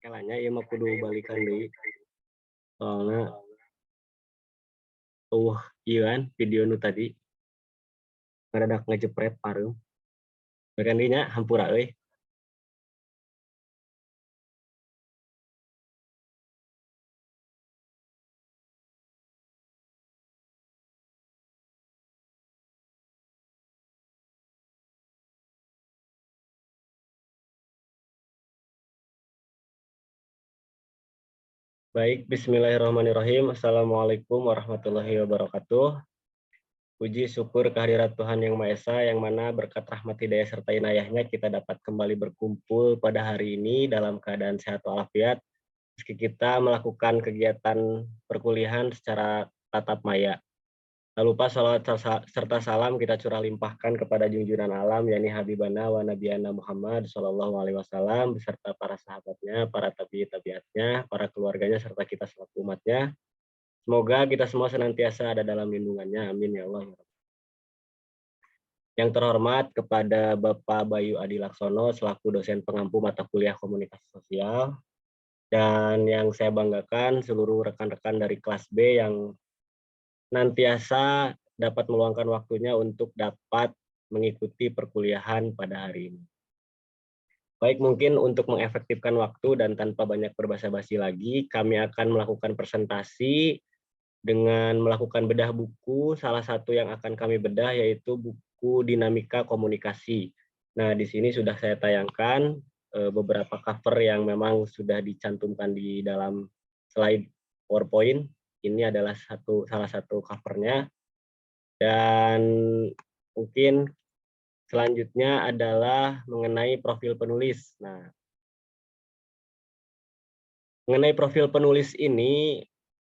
Kelanya ieu mah kudu balikan deui, soalna ieu kan video nu tadi ngaradak ngajepret pareum. Balikan deui nya hampura euy. Baik, bismillahirrahmanirrahim. Assalamualaikum warahmatullahi wabarakatuh. Puji syukur kehadirat Tuhan Yang Maha Esa, yang mana berkat rahmat hidayah serta inayahnya kita dapat kembali berkumpul pada hari ini dalam keadaan sehat walafiat, meski kita melakukan kegiatan perkuliahan secara tatap maya. Tak lupa salawat serta salam kita curah limpahkan kepada junjungan alam, yakni Habibana wa Nabiyana Muhammad Sallallahu Alaihi Wasallam, beserta para sahabatnya, para tabiatnya, para keluarganya, serta kita selaku umatnya. Semoga kita semua senantiasa ada dalam lindungannya. Amin ya Allah. Yang terhormat kepada Bapak Bayu Adi Laksono selaku dosen pengampu mata kuliah komunikasi sosial, dan yang saya banggakan seluruh rekan-rekan dari kelas B yang nantiasa dapat meluangkan waktunya untuk dapat mengikuti perkuliahan pada hari ini. Baik, mungkin untuk mengefektifkan waktu dan tanpa banyak berbasa-basi lagi, kami akan melakukan presentasi dengan melakukan bedah buku. Salah satu yang akan kami bedah yaitu buku Dinamika Komunikasi. Nah, di sini sudah saya tayangkan beberapa cover yang memang sudah dicantumkan di dalam slide PowerPoint. Ini adalah salah satu covernya. Dan mungkin selanjutnya adalah mengenai profil penulis. Nah, mengenai profil penulis ini,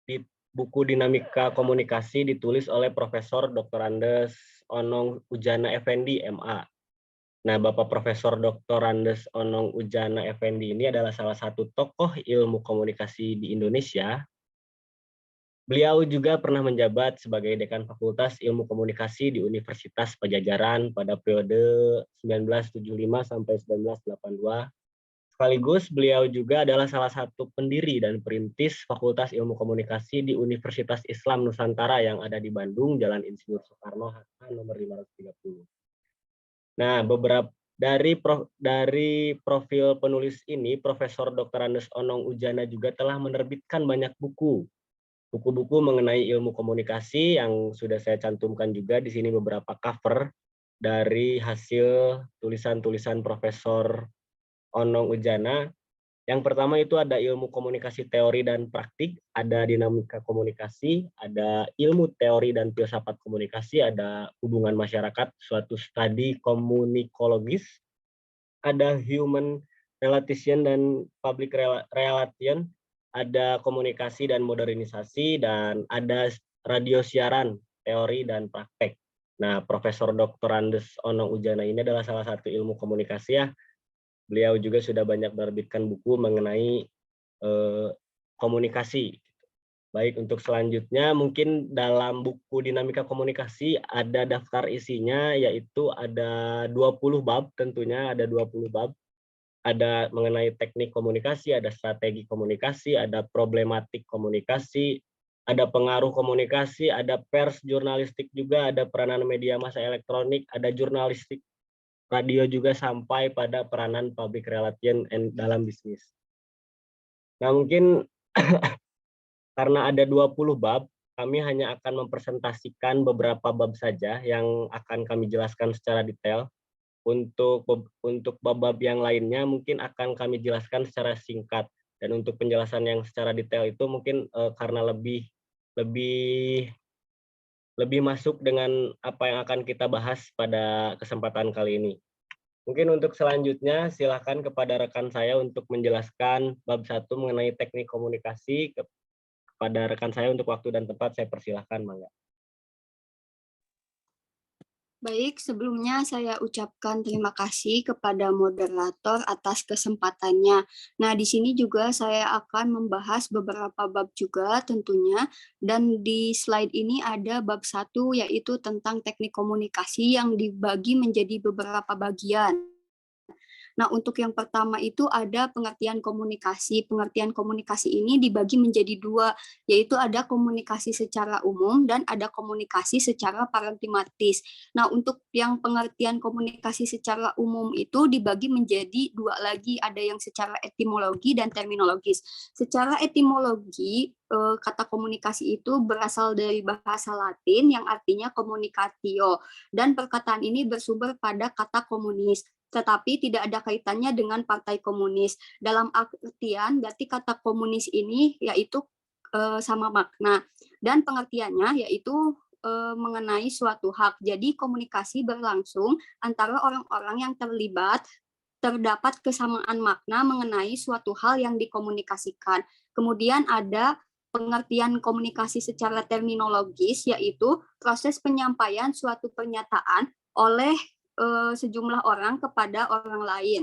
di buku Dinamika Komunikasi ditulis oleh Profesor Dr. Andes Onong Ujana Effendi, MA. Nah, Bapak Profesor Dr. Andes Onong Ujana Effendi ini adalah salah satu tokoh ilmu komunikasi di Indonesia. Beliau juga pernah menjabat sebagai Dekan Fakultas Ilmu Komunikasi di Universitas Pajajaran pada periode 1975 sampai 1982. Sekaligus beliau juga adalah salah satu pendiri dan perintis Fakultas Ilmu Komunikasi di Universitas Islam Nusantara yang ada di Bandung, Jalan Insinyur Soekarno-Hatta nomor 530. Nah, dari profil penulis ini, Profesor Dr. Andes Onong Ujana juga telah menerbitkan banyak buku. Buku-buku mengenai ilmu komunikasi yang sudah saya cantumkan juga di sini beberapa cover dari hasil tulisan-tulisan Profesor Onong Ujana. Yang pertama itu ada ilmu komunikasi teori dan praktik, ada dinamika komunikasi, ada ilmu teori dan filsafat komunikasi, ada hubungan masyarakat, suatu studi komunikologis, ada human relation dan public relation, ada komunikasi dan modernisasi, dan ada radio siaran, teori dan praktek. Nah, Profesor Dr. Andes Onong Ujana ini adalah salah satu ilmu komunikasi ya. Beliau juga sudah banyak menerbitkan buku mengenai komunikasi. Baik, untuk selanjutnya mungkin dalam buku Dinamika Komunikasi ada daftar isinya, yaitu ada 20 bab, tentunya ada 20 bab. Ada mengenai teknik komunikasi, ada strategi komunikasi, ada problematik komunikasi, ada pengaruh komunikasi, ada pers jurnalistik juga, ada peranan media massa elektronik, ada jurnalistik radio juga, sampai pada peranan public relation dalam bisnis. Nah, mungkin karena ada 20 bab, kami hanya akan mempresentasikan beberapa bab saja yang akan kami jelaskan secara detail. Untuk bab-bab yang lainnya mungkin akan kami jelaskan secara singkat, dan untuk penjelasan yang secara detail itu mungkin karena lebih lebih masuk dengan apa yang akan kita bahas pada kesempatan kali ini. Mungkin untuk selanjutnya silakan kepada rekan saya untuk menjelaskan bab 1 mengenai teknik komunikasi. Kepada rekan saya untuk waktu dan tempat saya persilahkan, Mangga. Baik, sebelumnya saya ucapkan terima kasih kepada moderator atas kesempatannya. Nah, di sini juga saya akan membahas beberapa bab juga tentunya, dan di slide ini ada bab 1 yaitu tentang teknik komunikasi yang dibagi menjadi beberapa bagian. Nah, untuk yang pertama itu ada pengertian komunikasi. Pengertian komunikasi ini dibagi menjadi dua, yaitu ada komunikasi secara umum dan ada komunikasi secara paradigmatis. Nah, untuk yang pengertian komunikasi secara umum itu dibagi menjadi dua lagi, ada yang secara etimologi dan terminologis. Secara etimologi, kata komunikasi itu berasal dari bahasa Latin yang artinya communicatio, dan perkataan ini bersumber pada kata komunis, tetapi tidak ada kaitannya dengan Partai Komunis. Dalam artian, berarti kata komunis ini yaitu sama makna, dan pengertiannya yaitu mengenai suatu hak. Jadi komunikasi berlangsung antara orang-orang yang terlibat, terdapat kesamaan makna mengenai suatu hal yang dikomunikasikan. Kemudian ada pengertian komunikasi secara terminologis, yaitu proses penyampaian suatu pernyataan oleh sejumlah orang kepada orang lain.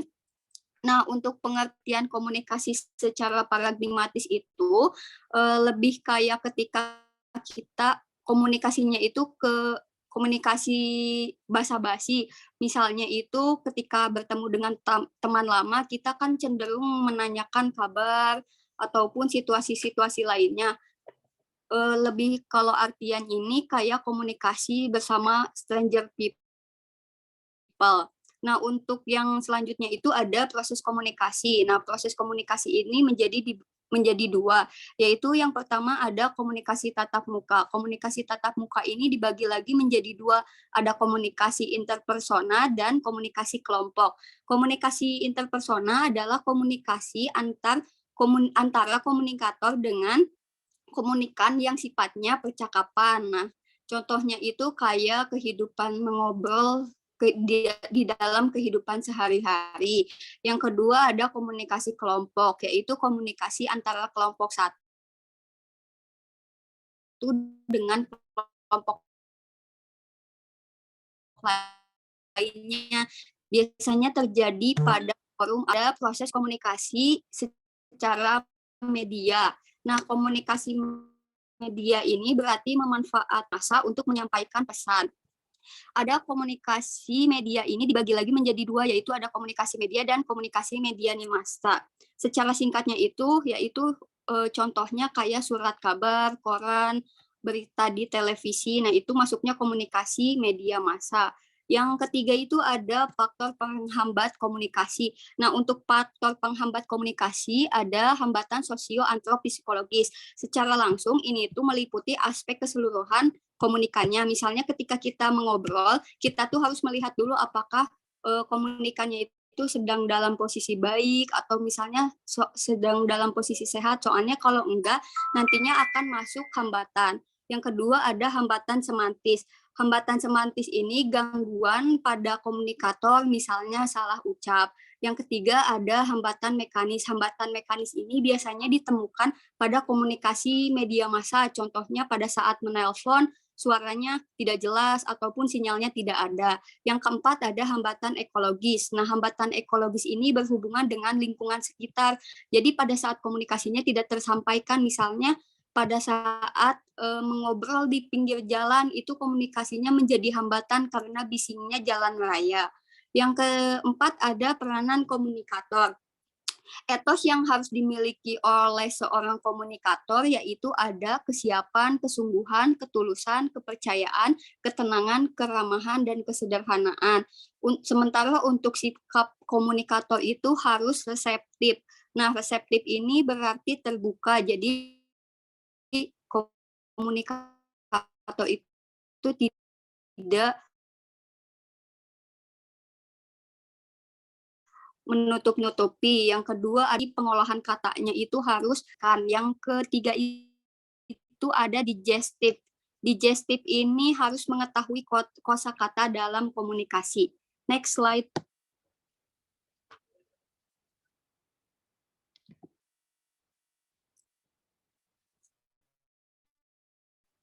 Nah, untuk pengertian komunikasi secara paradigmatis itu lebih kayak ketika kita komunikasinya itu ke komunikasi basa-basi. Misalnya itu ketika bertemu dengan teman lama, kita kan cenderung menanyakan kabar ataupun situasi-situasi lainnya. Lebih kalau artian ini kayak komunikasi bersama stranger people. Nah, untuk yang selanjutnya itu ada proses komunikasi. Nah, proses komunikasi ini menjadi dua, yaitu yang pertama ada komunikasi tatap muka. Komunikasi tatap muka ini dibagi lagi menjadi dua, ada komunikasi interpersona dan komunikasi kelompok. Komunikasi interpersona adalah komunikasi antara komunikator dengan komunikan yang sifatnya percakapan. Nah, contohnya itu kayak kehidupan mengobrol di dalam kehidupan sehari-hari. Yang kedua ada komunikasi kelompok, yaitu komunikasi antara kelompok satu dengan kelompok lainnya. Biasanya terjadi pada forum, ada proses komunikasi secara media. Nah, komunikasi media ini berarti memanfaatkan massa untuk menyampaikan pesan. Ada komunikasi media ini dibagi lagi menjadi dua, yaitu ada komunikasi media dan komunikasi media massa. Secara singkatnya itu, yaitu contohnya kayak surat kabar, koran, berita di televisi. Nah, itu masuknya komunikasi media massa. Yang ketiga itu ada faktor penghambat komunikasi. Nah, untuk faktor penghambat komunikasi ada hambatan sosio-antropsikologis. Secara langsung ini itu meliputi aspek keseluruhan komunikannya. Misalnya ketika kita mengobrol, kita tuh harus melihat dulu apakah komunikannya itu sedang dalam posisi baik atau misalnya sedang dalam posisi sehat. Soalnya kalau enggak, nantinya akan masuk hambatan. Yang kedua ada hambatan semantis. Hambatan semantis ini gangguan pada komunikator, misalnya salah ucap. Yang ketiga ada hambatan mekanis. Hambatan mekanis ini biasanya ditemukan pada komunikasi media massa, contohnya pada saat menelpon, suaranya tidak jelas ataupun sinyalnya tidak ada. Yang keempat ada hambatan ekologis. Nah, hambatan ekologis ini berhubungan dengan lingkungan sekitar. Jadi pada saat komunikasinya tidak tersampaikan, misalnya pada saat mengobrol di pinggir jalan itu komunikasinya menjadi hambatan karena bisingnya jalan raya. Yang keempat ada peranan komunikator. Etos yang harus dimiliki oleh seorang komunikator yaitu ada kesiapan, kesungguhan, ketulusan, kepercayaan, ketenangan, keramahan, dan kesederhanaan. Sementara untuk sikap komunikator itu harus reseptif. Nah, reseptif ini berarti terbuka, jadi komunikator itu tidak menutup-nutupi. Yang kedua, ada pengolahan katanya itu harus kan. Yang ketiga itu ada digestif. Digestif ini harus mengetahui kosakata dalam komunikasi. Next slide.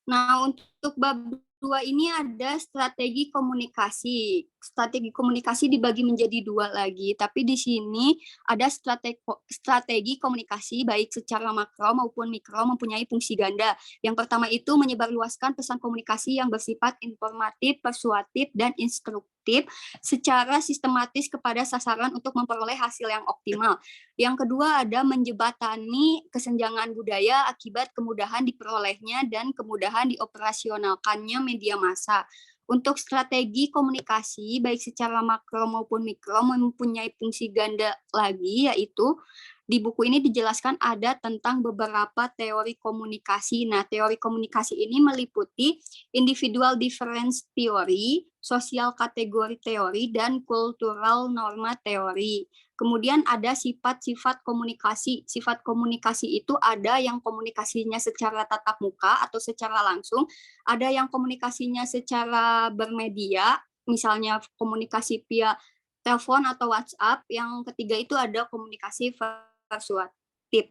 Nah, untuk bab 2 ini ada strategi komunikasi. strategi komunikasi dibagi menjadi 2 lagi, tapi di sini ada strategi komunikasi baik secara makro maupun mikro mempunyai fungsi ganda. Yang pertama itu menyebarluaskan pesan komunikasi yang bersifat informatif, persuasif, dan instruktif secara sistematis kepada sasaran untuk memperoleh hasil yang optimal. Yang kedua ada menjembatani kesenjangan budaya akibat kemudahan diperolehnya dan kemudahan dioperasionalkannya media massa. Untuk strategi komunikasi, baik secara makro maupun mikro, mempunyai fungsi ganda lagi, yaitu di buku ini dijelaskan ada tentang beberapa teori komunikasi. Nah, teori komunikasi ini meliputi individual difference theory, sosial kategori teori, dan cultural norma teori. Kemudian ada sifat-sifat komunikasi. Sifat komunikasi itu ada yang komunikasinya secara tatap muka atau secara langsung, ada yang komunikasinya secara bermedia, misalnya komunikasi via telepon atau WhatsApp. Yang ketiga itu ada komunikasi persuasif.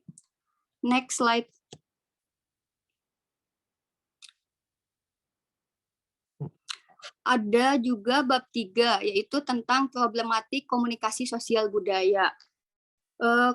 Next slide. Ada juga bab 3, yaitu tentang problematik komunikasi sosial budaya.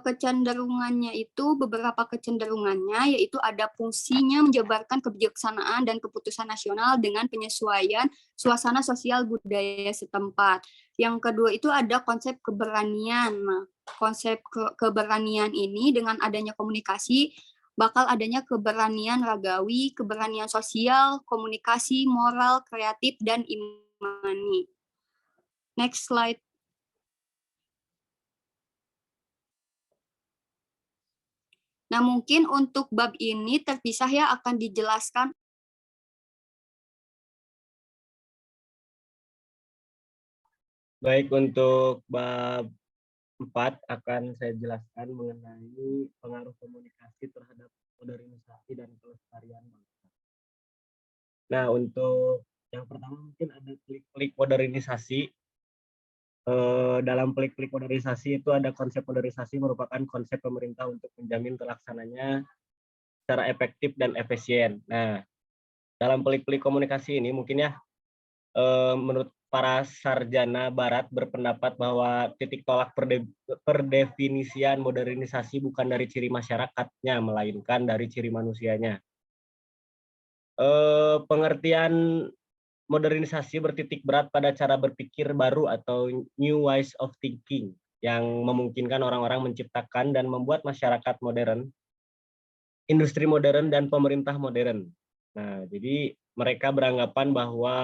Kecenderungannya itu, beberapa kecenderungannya, yaitu ada fungsinya menjabarkan kebijaksanaan dan keputusan nasional dengan penyesuaian suasana sosial budaya setempat. Yang kedua itu ada konsep keberanian. Nah, konsep keberanian ini dengan adanya komunikasi, bakal adanya keberanian ragawi, keberanian sosial, komunikasi, moral, kreatif, dan imani. Next slide. Nah, mungkin untuk bab ini terpisah ya akan dijelaskan. Baik, untuk bab 4 akan saya jelaskan mengenai pengaruh komunikasi terhadap modernisasi dan kelestarian bangsa. Nah, untuk yang pertama mungkin ada klik-klik modernisasi. Dalam klik-klik modernisasi itu ada konsep modernisasi merupakan konsep pemerintah untuk menjamin terlaksananya secara efektif dan efisien. Nah, dalam klik-klik komunikasi ini mungkin ya, menurut para sarjana barat berpendapat bahwa titik tolak perdefinisian modernisasi bukan dari ciri masyarakatnya, melainkan dari ciri manusianya. Pengertian modernisasi bertitik berat pada cara berpikir baru atau new ways of thinking yang memungkinkan orang-orang menciptakan dan membuat masyarakat modern, industri modern, dan pemerintah modern. Nah, jadi mereka beranggapan bahwa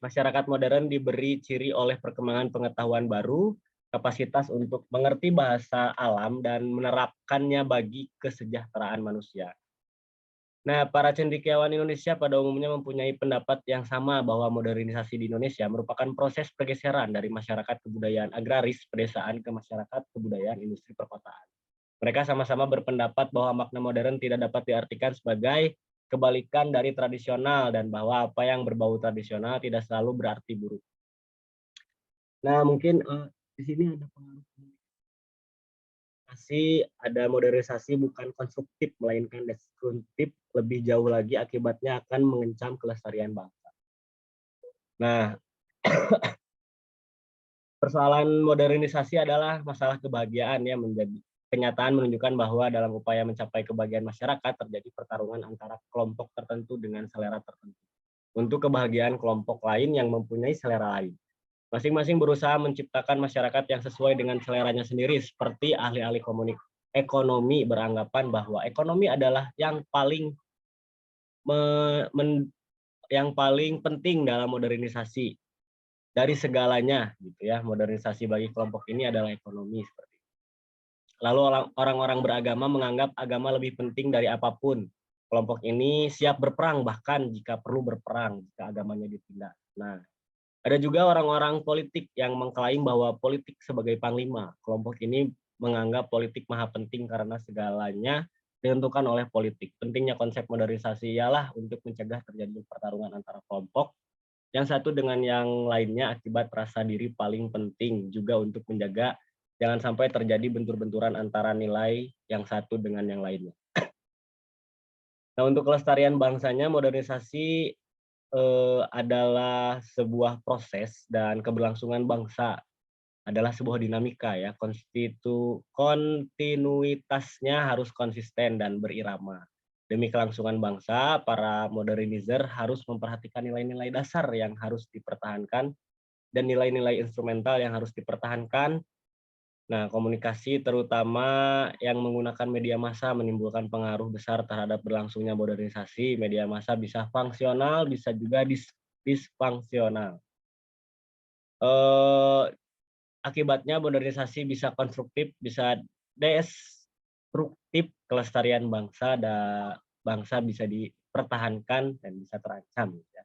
masyarakat modern diberi ciri oleh perkembangan pengetahuan baru, kapasitas untuk mengerti bahasa alam, dan menerapkannya bagi kesejahteraan manusia. Nah, para cendekiawan Indonesia pada umumnya mempunyai pendapat yang sama bahwa modernisasi di Indonesia merupakan proses pergeseran dari masyarakat kebudayaan agraris pedesaan ke masyarakat kebudayaan industri perkotaan. Mereka sama-sama berpendapat bahwa makna modern tidak dapat diartikan sebagai kebalikan dari tradisional dan bahwa apa yang berbau tradisional tidak selalu berarti buruk. Nah, mungkin di sini ada pengaruh modernisasi bukan konstruktif melainkan destruktif, lebih jauh lagi akibatnya akan mengancam kelestarian bangsa. Nah, persoalan modernisasi adalah masalah kebahagiaan ya, menjadi kenyataan menunjukkan bahwa dalam upaya mencapai kebahagiaan masyarakat terjadi pertarungan antara kelompok tertentu dengan selera tertentu untuk kebahagiaan kelompok lain yang mempunyai selera lain. Masing-masing berusaha menciptakan masyarakat yang sesuai dengan seleranya sendiri, seperti ahli-ahli ekonomi beranggapan bahwa ekonomi adalah yang paling penting dalam modernisasi dari segalanya, gitu ya. Modernisasi bagi kelompok ini adalah ekonomi seperti itu. Lalu orang-orang beragama menganggap agama lebih penting dari apapun. Kelompok ini siap berperang bahkan jika perlu berperang jika agamanya ditindak. Nah, ada juga orang-orang politik yang mengklaim bahwa politik sebagai panglima. Kelompok ini menganggap politik maha penting karena segalanya ditentukan oleh politik. Pentingnya konsep modernisasi ialah untuk mencegah terjadi pertarungan antara kelompok yang satu dengan yang lainnya akibat rasa diri paling penting, juga untuk menjaga jangan sampai terjadi bentur-benturan antara nilai yang satu dengan yang lainnya. Nah, untuk kelestarian bangsanya, modernisasi adalah sebuah proses dan keberlangsungan bangsa, adalah sebuah dinamika ya, kontinuitasnya harus konsisten dan berirama. Demi kelangsungan bangsa, para modernizer harus memperhatikan nilai-nilai dasar yang harus dipertahankan dan nilai-nilai instrumental yang harus dipertahankan. Nah, komunikasi terutama yang menggunakan media massa menimbulkan pengaruh besar terhadap berlangsungnya modernisasi. Media massa bisa fungsional, bisa juga disfungsional. Akibatnya modernisasi bisa konstruktif, bisa destruktif, kelestarian bangsa bisa dipertahankan dan bisa terancam. Ya.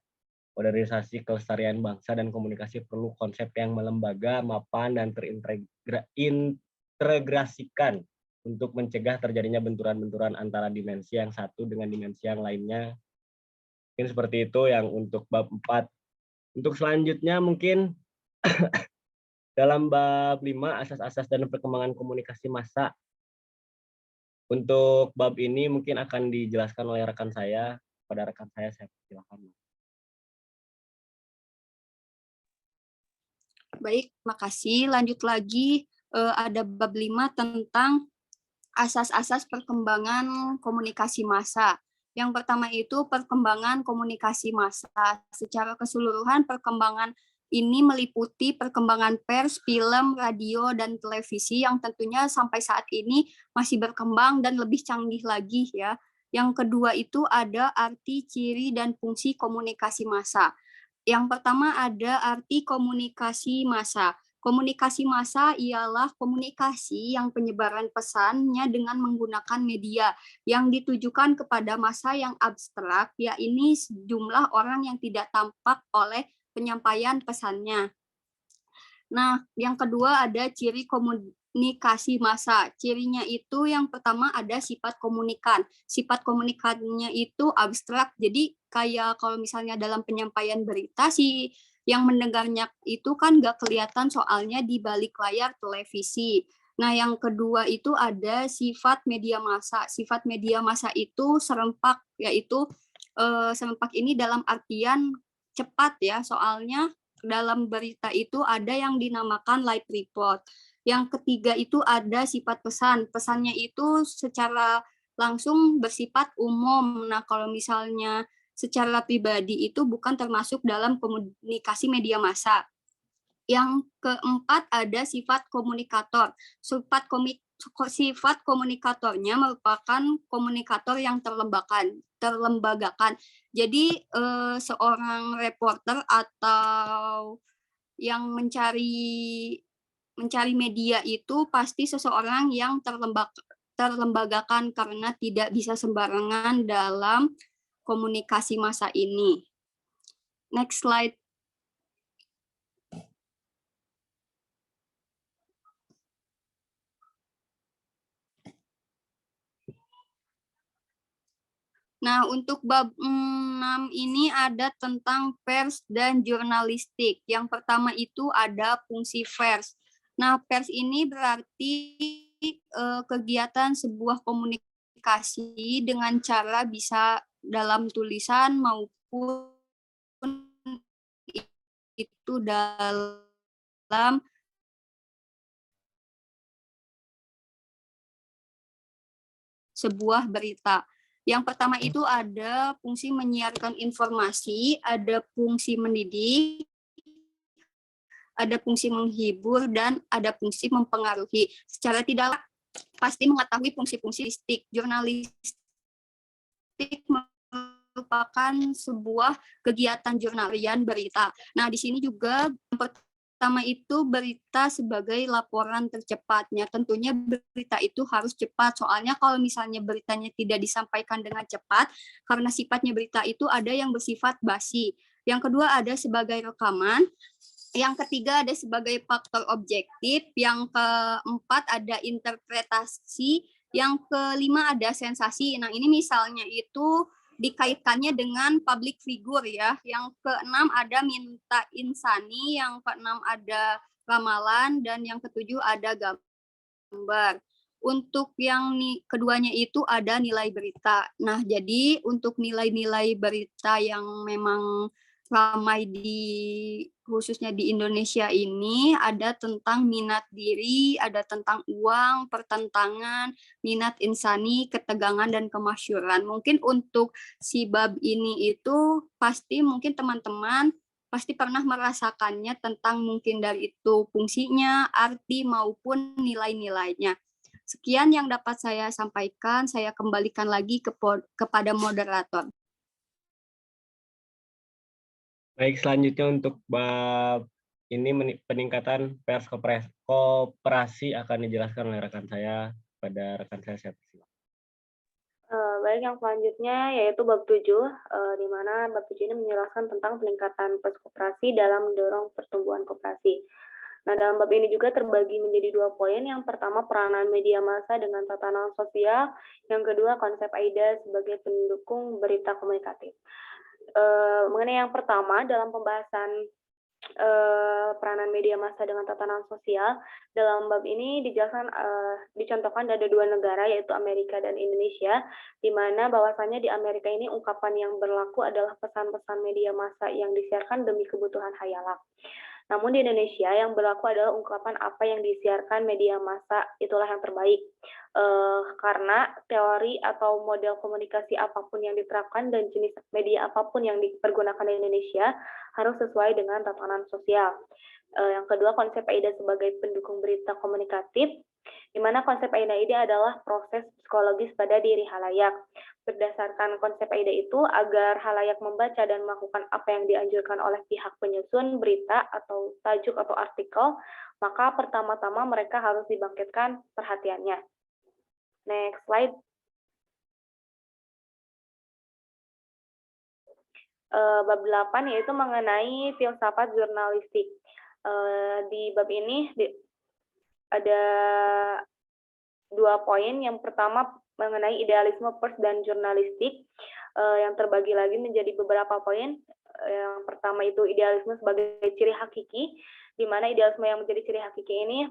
Modernisasi, kelestarian bangsa, dan komunikasi perlu konsep yang melembaga, mapan, dan terintegrasikan untuk mencegah terjadinya benturan-benturan antara dimensi yang satu dengan dimensi yang lainnya. Mungkin seperti itu yang untuk bab 4. Untuk selanjutnya mungkin dalam bab 5, asas-asas dan perkembangan komunikasi massa. Untuk bab ini mungkin akan dijelaskan oleh rekan saya. Pada rekan saya persilakan. Baik, makasih. Lanjut lagi, ada bab 5 tentang asas-asas perkembangan komunikasi massa. Yang pertama itu perkembangan komunikasi massa. Secara keseluruhan perkembangan ini meliputi perkembangan pers, film, radio, dan televisi yang tentunya sampai saat ini masih berkembang dan lebih canggih lagi ya. Yang kedua itu ada arti, ciri, dan fungsi komunikasi massa. Yang pertama ada arti komunikasi massa. Komunikasi massa ialah komunikasi yang penyebaran pesannya dengan menggunakan media yang ditujukan kepada massa yang abstrak, yaitu sejumlah orang yang tidak tampak oleh penyampaian pesannya. Nah, yang kedua ada ciri komunikasi massa. Cirinya itu yang pertama ada sifat komunikan. Sifat komunikannya itu abstrak. Jadi kayak kalau misalnya dalam penyampaian berita sih yang mendengarnya itu kan nggak kelihatan soalnya di balik layar televisi. Nah, yang kedua itu ada sifat media massa. Sifat media massa itu serempak, yaitu serempak ini dalam artian cepat ya, soalnya dalam berita itu ada yang dinamakan live report. Yang ketiga itu ada sifat pesan. Pesannya itu secara langsung bersifat umum. Nah, kalau misalnya secara pribadi itu bukan termasuk dalam komunikasi media massa. Yang keempat ada sifat komunikator. Sifat komunikatornya merupakan komunikator yang terlembagakan. Jadi seorang reporter atau yang mencari media itu pasti seseorang yang terlembagakan karena tidak bisa sembarangan dalam komunikasi massa ini. Next slide. Nah, untuk bab 6 ini ada tentang pers dan jurnalistik. Yang pertama itu ada fungsi pers. Nah, pers ini berarti kegiatan sebuah komunikasi dengan cara bisa dalam tulisan maupun itu dalam sebuah berita. Yang pertama itu ada fungsi menyiarkan informasi, ada fungsi mendidik, ada fungsi menghibur, dan ada fungsi mempengaruhi. Secara tidak pasti mengetahui fungsi-fungsi jurnalistik merupakan sebuah kegiatan jurnalian berita. Nah, di sini juga yang pertama itu berita sebagai laporan tercepatnya. Tentunya berita itu harus cepat, soalnya kalau misalnya beritanya tidak disampaikan dengan cepat, karena sifatnya berita itu ada yang bersifat basi. Yang kedua ada sebagai rekaman. Yang ketiga ada sebagai faktor objektif. Yang keempat ada interpretasi. Yang kelima ada sensasi. Nah, ini misalnya itu dikaitkannya dengan public figure ya. Yang keenam ada minta insani, yang keenam ada ramalan, dan yang ketujuh ada gambar. Untuk yang keduanya itu ada nilai berita. Nah, jadi untuk nilai-nilai berita yang memang ramai khususnya di Indonesia ini ada tentang minat diri, ada tentang uang, pertentangan, minat insani, ketegangan, dan kemasyhuran. Mungkin untuk si bab ini itu pasti mungkin teman-teman pasti pernah merasakannya tentang mungkin dari itu fungsinya, arti, maupun nilai-nilainya. Sekian yang dapat saya sampaikan, saya kembalikan lagi kepada moderator. Baik, selanjutnya untuk bab ini peningkatan pers koperasi akan dijelaskan oleh rekan saya pada rekan saya. Silakan. Baik, yang selanjutnya yaitu bab 7, di mana bab 7 ini menjelaskan tentang peningkatan pers koperasi dalam mendorong pertumbuhan koperasi. Nah, dalam bab ini juga terbagi menjadi 2 poin. Yang pertama, peranan media massa dengan tatanan sosial. Yang kedua, konsep AIDA sebagai pendukung berita komunikatif. Mengenai yang pertama, dalam pembahasan peranan media massa dengan tatanan sosial, dalam bab ini dijelaskan dicontohkan ada 2 negara yaitu Amerika dan Indonesia, di mana bahwasannya di Amerika ini ungkapan yang berlaku adalah pesan-pesan media massa yang disiarkan demi kebutuhan khayalak. Namun di Indonesia yang berlaku adalah ungkapan apa yang disiarkan media massa itulah yang terbaik. Karena teori atau model komunikasi apapun yang diterapkan dan jenis media apapun yang dipergunakan di Indonesia harus sesuai dengan tatanan sosial. Yang kedua, konsep AIDA sebagai pendukung berita komunikatif, di mana konsep AIDA ini adalah proses psikologis pada diri halayak. Berdasarkan konsep AIDA itu, agar halayak membaca dan melakukan apa yang dianjurkan oleh pihak penyusun berita atau tajuk atau artikel, maka pertama-tama mereka harus dibangkitkan perhatiannya. Next slide. Bab 8 yaitu mengenai filsafat jurnalistik. Di bab ini ada 2 poin. Yang pertama mengenai idealisme pers dan jurnalistik, yang terbagi lagi menjadi beberapa poin. Yang pertama itu idealisme sebagai ciri hakiki, di mana idealisme yang menjadi ciri hakiki ini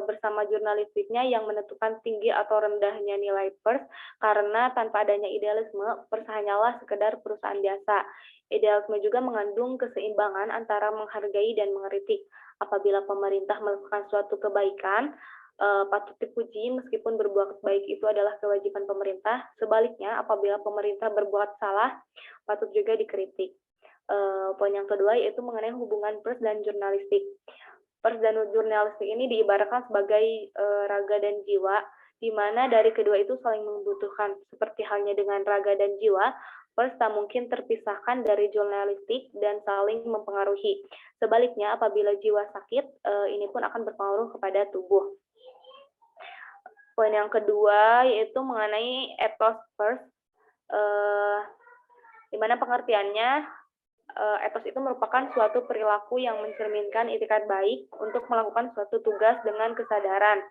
bersama jurnalistiknya yang menentukan tinggi atau rendahnya nilai pers, karena tanpa adanya idealisme, pers hanyalah sekedar perusahaan biasa. Idealisme juga mengandung keseimbangan antara menghargai dan mengkritik. Apabila pemerintah melakukan suatu kebaikan, patut dipuji meskipun berbuat baik itu adalah kewajiban pemerintah. Sebaliknya, apabila pemerintah berbuat salah, patut juga dikritik. Poin yang kedua yaitu mengenai hubungan pers dan jurnalistik. Pers dan jurnalistik ini diibaratkan sebagai raga dan jiwa, di mana dari kedua itu saling membutuhkan. Seperti halnya dengan raga dan jiwa, pers tak mungkin terpisahkan dari jurnalistik dan saling mempengaruhi. Sebaliknya, apabila jiwa sakit, ini pun akan berpengaruh kepada tubuh. Poin yang kedua yaitu mengenai ethos pers, di mana pengertiannya ethos itu merupakan suatu perilaku yang mencerminkan itikat baik untuk melakukan suatu tugas dengan kesadaran,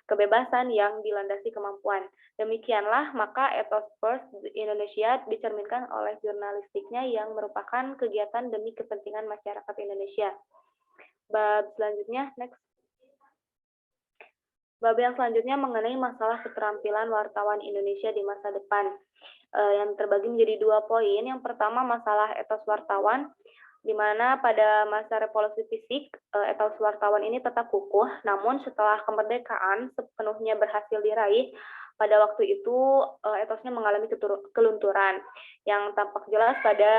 kebebasan yang dilandasi kemampuan. Demikianlah maka ethos pers Indonesia dicerminkan oleh jurnalistiknya yang merupakan kegiatan demi kepentingan masyarakat Indonesia. Bab selanjutnya, next. Bab yang selanjutnya mengenai masalah keterampilan wartawan Indonesia di masa depan, yang terbagi menjadi 2 poin. Yang pertama masalah etos wartawan, di mana pada masa revolusi fisik, etos wartawan ini tetap kukuh, namun setelah kemerdekaan sepenuhnya berhasil diraih, pada waktu itu etosnya mengalami kelunturan yang tampak jelas pada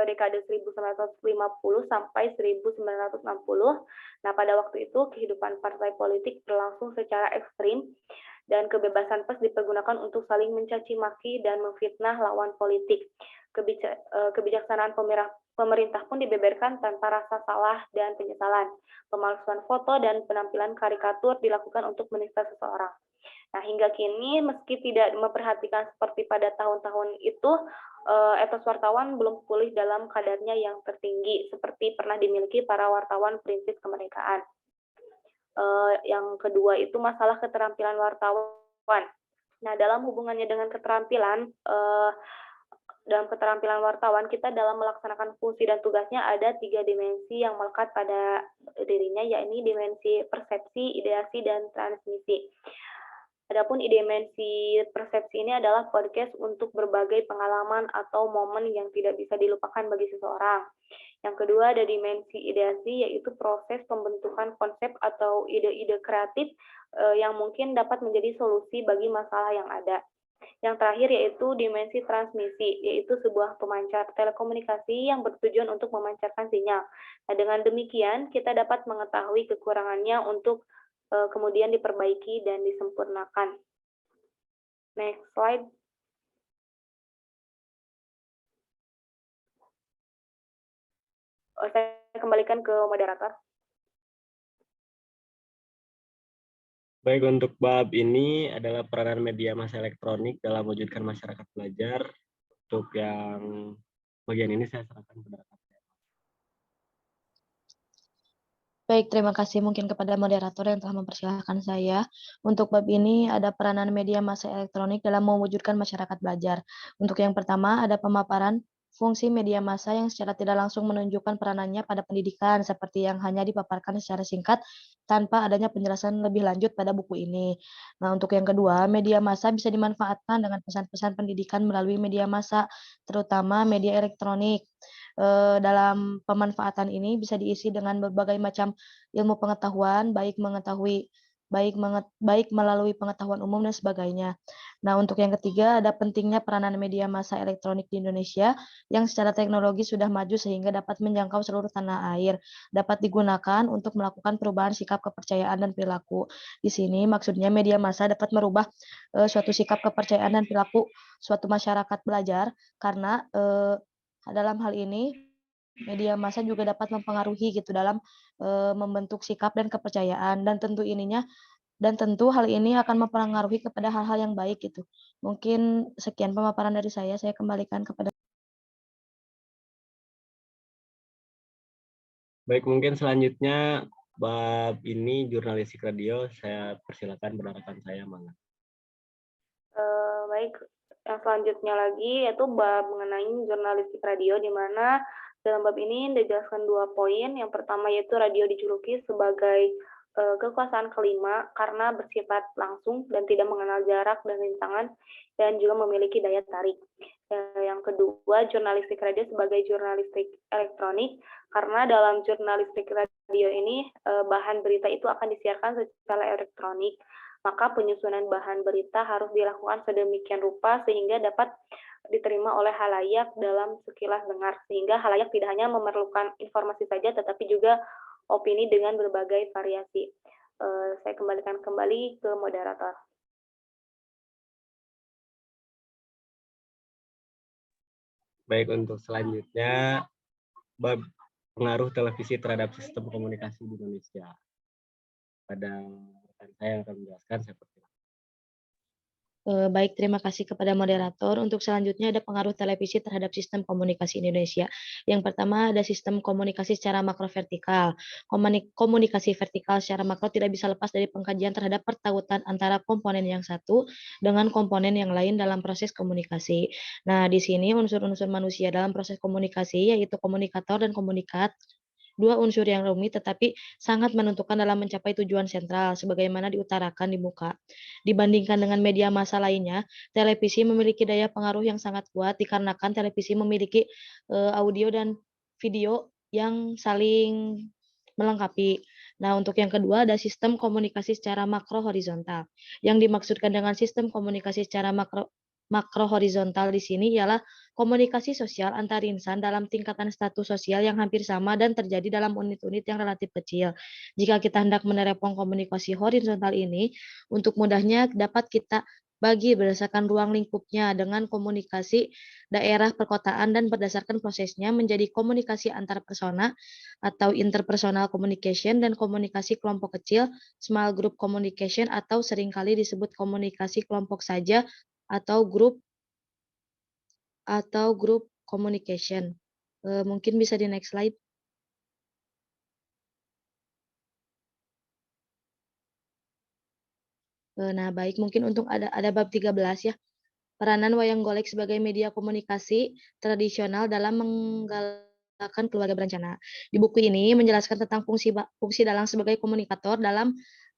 dekade 1950 sampai 1960. Nah, pada waktu itu kehidupan partai politik berlangsung secara ekstrim dan kebebasan pers dipergunakan untuk saling mencaci maki dan memfitnah lawan politik. Kebijaksanaan pemerintah pun dibeberkan tanpa rasa salah dan penyesalan. Pemalsuan foto dan penampilan karikatur dilakukan untuk menista seseorang. Nah, hingga kini meski tidak memperhatikan seperti pada tahun-tahun itu, etos wartawan belum pulih dalam kadarnya yang tertinggi seperti pernah dimiliki para wartawan perintis kemerdekaan. Yang kedua itu masalah keterampilan wartawan. Nah, dalam hubungannya dengan keterampilan, dalam keterampilan wartawan, kita dalam melaksanakan fungsi dan tugasnya ada 3 dimensi yang melekat pada dirinya, yakni dimensi persepsi, ideasi, dan transmisi. Adapun dimensi persepsi ini adalah podcast untuk berbagai pengalaman atau momen yang tidak bisa dilupakan bagi seseorang. Yang kedua ada dimensi ideasi, yaitu proses pembentukan konsep atau ide-ide kreatif yang mungkin dapat menjadi solusi bagi masalah yang ada. Yang terakhir yaitu dimensi transmisi, yaitu sebuah pemancar telekomunikasi yang bertujuan untuk memancarkan sinyal. Nah, dengan demikian kita dapat mengetahui kekurangannya untuk kemudian diperbaiki dan disempurnakan. Next slide. Saya kembalikan ke moderator. Baik, untuk bab ini adalah peranan media massa elektronik dalam mewujudkan masyarakat belajar. Untuk yang bagian ini saya serahkan kepada Kak. Baik, terima kasih mungkin kepada moderator yang telah mempersilahkan saya. Untuk bab ini ada peranan media massa elektronik dalam mewujudkan masyarakat belajar. Untuk yang pertama ada pemaparan fungsi media massa yang secara tidak langsung menunjukkan peranannya pada pendidikan seperti yang hanya dipaparkan secara singkat tanpa adanya penjelasan lebih lanjut pada buku ini. Nah, untuk yang kedua, media massa bisa dimanfaatkan dengan pesan-pesan pendidikan melalui media massa, terutama media elektronik. Dalam pemanfaatan ini bisa diisi dengan berbagai macam ilmu pengetahuan, baik melalui pengetahuan umum dan sebagainya. Nah, untuk yang ketiga ada pentingnya peranan media massa elektronik di Indonesia yang secara teknologi sudah maju sehingga dapat menjangkau seluruh tanah air, dapat digunakan untuk melakukan perubahan sikap kepercayaan dan perilaku. Di sini maksudnya media massa dapat merubah suatu sikap kepercayaan dan perilaku suatu masyarakat belajar karena dalam hal ini media massa juga dapat mempengaruhi gitu dalam membentuk sikap dan kepercayaan dan tentu hal ini akan mempengaruhi kepada hal-hal yang baik gitu. Mungkin sekian pemaparan dari saya kembalikan kepada. Baik, mungkin selanjutnya bab ini jurnalistik radio, saya persilakan kepada rekan saya, Mangga. Baik, yang selanjutnya lagi yaitu bab mengenai jurnalistik radio, di mana dalam bab ini dijelaskan 2 poin. Yang pertama yaitu radio dijuluki sebagai kekuasaan kelima karena bersifat langsung dan tidak mengenal jarak dan rintangan dan juga memiliki daya tarik. Yang kedua, jurnalistik radio sebagai jurnalistik elektronik karena dalam jurnalistik radio ini bahan berita itu akan disiarkan secara elektronik. Maka penyusunan bahan berita harus dilakukan sedemikian rupa sehingga dapat diterima oleh halayak dalam sekilas dengar, sehingga halayak tidak hanya memerlukan informasi saja, tetapi juga opini dengan berbagai variasi. Saya kembalikan kembali ke moderator. Baik, untuk selanjutnya bab pengaruh televisi terhadap sistem komunikasi di Indonesia. Pada rekan saya yang akan menjelaskan, saya persilakan. Baik, terima kasih kepada moderator. Untuk selanjutnya ada pengaruh televisi terhadap sistem komunikasi Indonesia. Yang pertama ada sistem komunikasi secara makro vertikal. Komunikasi vertikal secara makro tidak bisa lepas dari pengkajian terhadap pertautan antara komponen yang satu dengan komponen yang lain dalam proses komunikasi. Nah, di sini unsur-unsur manusia dalam proses komunikasi yaitu komunikator dan komunikat. Dua unsur yang rumit tetapi sangat menentukan dalam mencapai tujuan sentral sebagaimana diutarakan di muka. Dibandingkan dengan media massa lainnya, televisi memiliki daya pengaruh yang sangat kuat dikarenakan televisi memiliki audio dan video yang saling melengkapi. Nah, untuk yang kedua ada sistem komunikasi secara makro horizontal. Yang dimaksudkan dengan sistem komunikasi secara makro horizontal di sini ialah komunikasi sosial antar insan dalam tingkatan status sosial yang hampir sama dan terjadi dalam unit-unit yang relatif kecil. Jika kita hendak menerapkan komunikasi horizontal ini, untuk mudahnya dapat kita bagi berdasarkan ruang lingkupnya dengan komunikasi daerah perkotaan dan berdasarkan prosesnya menjadi komunikasi antar persona atau interpersonal communication dan komunikasi kelompok kecil, small group communication atau seringkali disebut komunikasi kelompok saja atau group communication. Mungkin bisa di next slide. Nah, baik, mungkin untuk ada bab 13 ya. Peranan wayang golek sebagai media komunikasi tradisional dalam menggalakkan keluarga berencana. Di buku ini menjelaskan tentang fungsi dalang sebagai komunikator dalam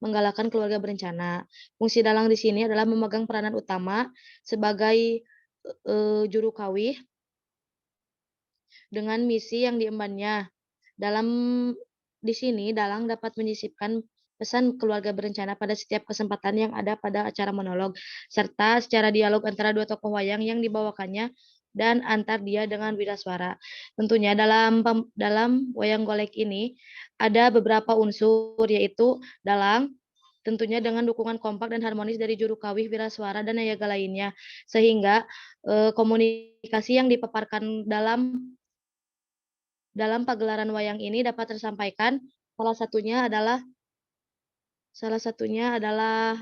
menggalakkan keluarga berencana. Fungsi dalang di sini adalah memegang peranan utama sebagai juru kawih dengan misi yang diembannya. Dalam di sini dalang dapat menyisipkan pesan keluarga berencana pada setiap kesempatan yang ada pada acara monolog, serta secara dialog antara dua tokoh wayang yang dibawakannya dan antar dia dengan wiraswara. Tentunya dalam wayang golek ini ada beberapa unsur, yaitu dalang, tentunya dengan dukungan kompak dan harmonis dari juru kawih, wiraswara, dan nayaga lainnya, sehingga komunikasi yang dipaparkan dalam pagelaran wayang ini dapat tersampaikan. Salah satunya adalah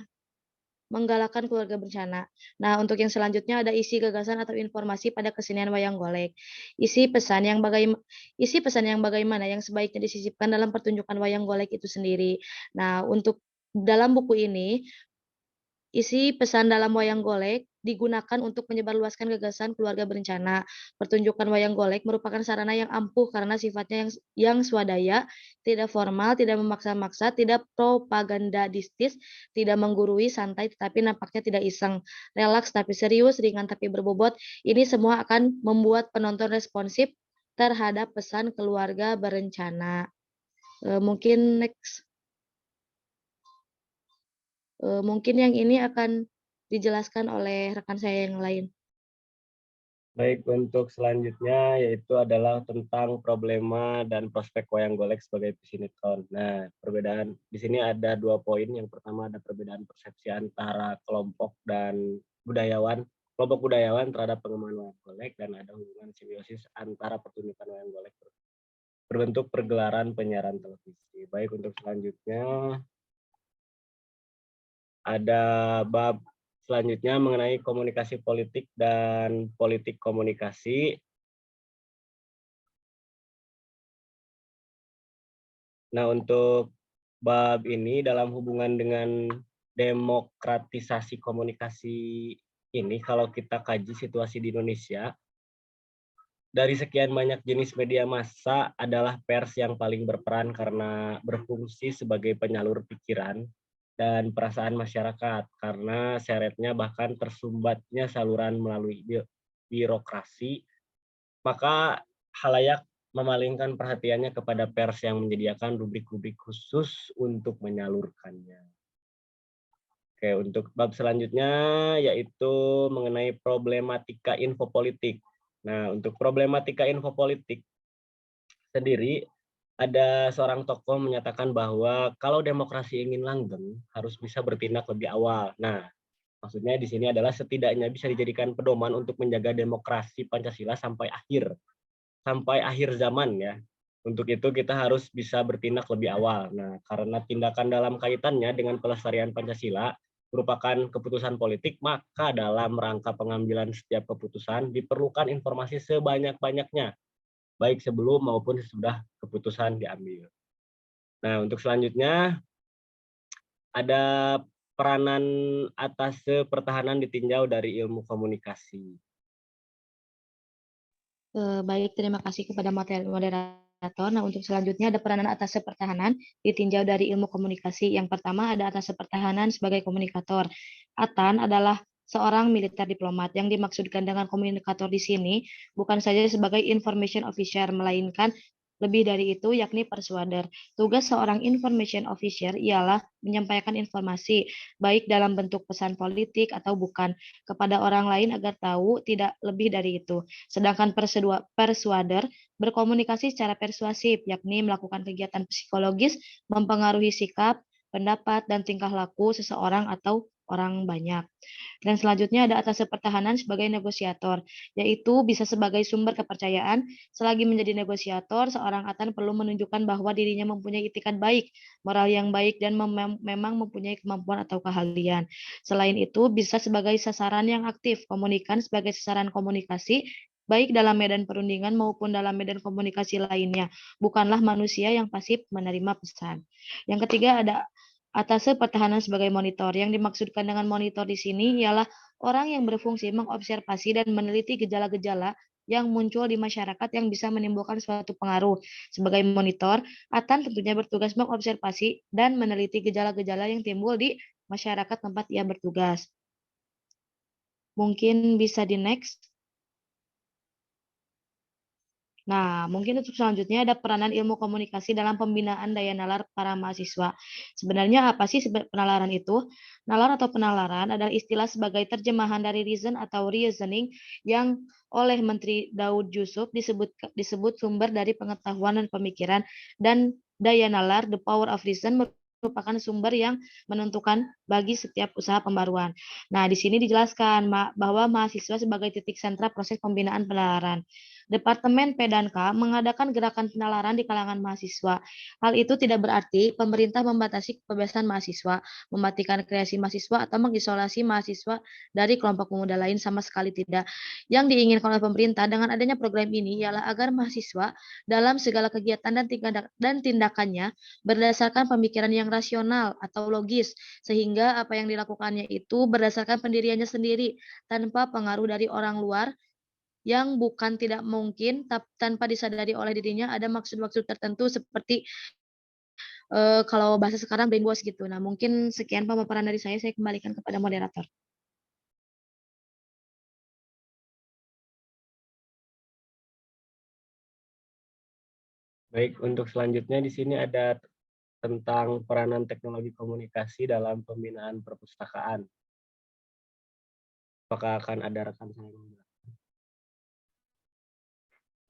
menggalakkan keluarga berencana. Nah, untuk yang selanjutnya ada isi gagasan atau informasi pada kesenian wayang golek. Isi pesan yang bagaimana yang sebaiknya disisipkan dalam pertunjukan wayang golek itu sendiri. Nah, untuk dalam buku ini, isi pesan dalam wayang golek digunakan untuk menyebarluaskan gagasan keluarga berencana. Pertunjukan wayang golek merupakan sarana yang ampuh karena sifatnya yang swadaya, tidak formal, tidak memaksa-maksa, tidak propagandistis, tidak menggurui, santai tetapi nampaknya tidak iseng, relaks tapi serius, ringan tapi berbobot. Ini semua akan membuat penonton responsif terhadap pesan keluarga berencana. Mungkin next. Mungkin yang ini akan dijelaskan oleh rekan saya yang lain. Baik, untuk selanjutnya yaitu adalah tentang problema dan prospek wayang golek sebagai sinetron. Nah, perbedaan di sini ada 2 poin. Yang pertama ada perbedaan persepsi antara kelompok budayawan terhadap pengembangan wayang golek, dan ada hubungan simbiosis antara pertunjukan wayang golek berbentuk pergelaran penyiaran televisi. Baik, untuk selanjutnya ada bab selanjutnya mengenai komunikasi politik dan politik komunikasi. Nah, untuk bab ini dalam hubungan dengan demokratisasi komunikasi ini, kalau kita kaji situasi di Indonesia, dari sekian banyak jenis media massa adalah pers yang paling berperan karena berfungsi sebagai penyalur pikiran dan perasaan masyarakat, karena seretnya bahkan tersumbatnya saluran melalui birokrasi, maka halayak memalingkan perhatiannya kepada pers yang menyediakan rubrik-rubrik khusus untuk menyalurkannya. Oke, untuk bab selanjutnya yaitu mengenai problematika infopolitik. Nah, untuk problematika infopolitik sendiri, ada seorang tokoh menyatakan bahwa kalau demokrasi ingin langgeng, harus bisa bertindak lebih awal. Nah, maksudnya di sini adalah setidaknya bisa dijadikan pedoman untuk menjaga demokrasi Pancasila sampai akhir zaman ya. Untuk itu kita harus bisa bertindak lebih awal. Nah, karena tindakan dalam kaitannya dengan pelestarian Pancasila merupakan keputusan politik, maka dalam rangka pengambilan setiap keputusan diperlukan informasi sebanyak-banyaknya, baik sebelum maupun sesudah keputusan diambil. Nah, untuk selanjutnya ada peranan atase pertahanan ditinjau dari ilmu komunikasi. Baik, terima kasih kepada moderator. Nah, untuk selanjutnya ada peranan atase pertahanan ditinjau dari ilmu komunikasi. Yang pertama ada atase pertahanan sebagai komunikator. Atan adalah seorang militer diplomat. Yang dimaksudkan dengan komunikator di sini bukan saja sebagai information officer, melainkan lebih dari itu, yakni persuader. Tugas seorang information officer ialah menyampaikan informasi, baik dalam bentuk pesan politik atau bukan, kepada orang lain agar tahu, tidak lebih dari itu. Sedangkan persuader berkomunikasi secara persuasif, yakni melakukan kegiatan psikologis, mempengaruhi sikap, pendapat, dan tingkah laku seseorang atau orang banyak. Dan selanjutnya ada atase pertahanan sebagai negosiator, yaitu bisa sebagai sumber kepercayaan. Selagi menjadi negosiator, seorang atan perlu menunjukkan bahwa dirinya mempunyai itikat baik, moral yang baik, dan memang mempunyai kemampuan atau keahlian. Selain itu, bisa sebagai sasaran yang aktif, komunikan sebagai sasaran komunikasi, baik dalam medan perundingan maupun dalam medan komunikasi lainnya. Bukanlah manusia yang pasif menerima pesan. Yang ketiga ada atase pertahanan sebagai monitor. Yang dimaksudkan dengan monitor di sini ialah orang yang berfungsi mengobservasi dan meneliti gejala-gejala yang muncul di masyarakat yang bisa menimbulkan suatu pengaruh. Sebagai monitor, Atan tentunya bertugas mengobservasi dan meneliti gejala-gejala yang timbul di masyarakat tempat ia bertugas. Mungkin bisa di next. Nah, mungkin untuk selanjutnya ada peranan ilmu komunikasi dalam pembinaan daya nalar para mahasiswa. Sebenarnya apa sih penalaran itu? Nalar atau penalaran adalah istilah sebagai terjemahan dari reason atau reasoning yang oleh Menteri Daud Yusuf disebut sumber dari pengetahuan dan pemikiran, dan daya nalar, the power of reason, merupakan sumber yang menentukan bagi setiap usaha pembaruan. Nah, di sini dijelaskan bahwa mahasiswa sebagai titik sentra proses pembinaan penalaran. Departemen P dan K mengadakan gerakan penalaran di kalangan mahasiswa. Hal itu tidak berarti pemerintah membatasi kebebasan mahasiswa, mematikan kreasi mahasiswa, atau mengisolasi mahasiswa dari kelompok pemuda lain, sama sekali tidak. Yang diinginkan oleh pemerintah dengan adanya program ini ialah agar mahasiswa dalam segala kegiatan dan tindakannya berdasarkan pemikiran yang rasional atau logis, sehingga apa yang dilakukannya itu berdasarkan pendiriannya sendiri, tanpa pengaruh dari orang luar yang bukan tidak mungkin tanpa disadari oleh dirinya ada maksud-maksud tertentu seperti kalau bahasa sekarang brainwash gitu. Nah, mungkin sekian pemaparan dari saya kembalikan kepada moderator. Baik, untuk selanjutnya di sini ada tentang peranan teknologi komunikasi dalam pembinaan perpustakaan. Apakah akan ada rekan saya yang menjelaskan?